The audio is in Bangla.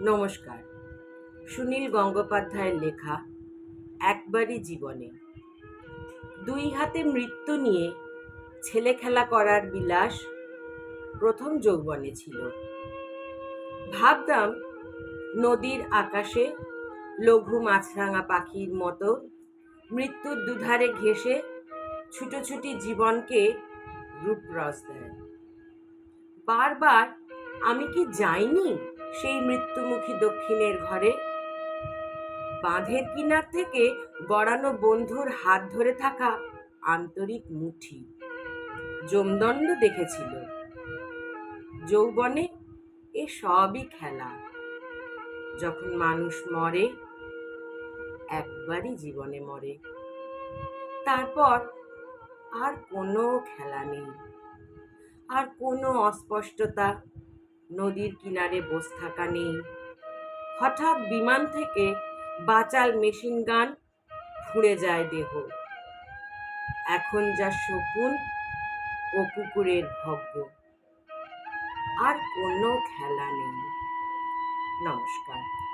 নমস্কার। সুনীল গঙ্গোপাধ্যায়ের লেখা একবারই জীবনে। দুই হাতে মৃত্যু নিয়ে ছেলে খেলা করার বিলাস প্রথম যৌবনে ছিল। ভাবতাম নদীর আকাশে লঘু মাছরাঙা পাখির মতো মৃত্যুর দুধারে ঘেঁষে ছুটোছুটি জীবনকে রূপরস দেয়। বারবার আমি কি যাইনি সেই মৃত্যুমুখী দক্ষিণের ঘরে? বাঁধের কিনার থেকে গড়ানো বন্ধুর হাত ধরে থাকা আন্তরিক মুঠি যমদণ্ড দেখেছিল। যৌবনে এ সবই খেলা। যখন মানুষ মরে, একবারই জীবনে মরে। তারপর আর কোনো খেলা নেই, আর কোনো অস্পষ্টতা, নদীর কিনারে বসে থাকা নেই। হঠাৎ বিমান থেকে বাচাল মেশিন গান ফুঁড়ে যায় দেহ। এখন যা শকুন ও কুকুরের ভগ্য, আর কোনো খেলা নেই। নমস্কার।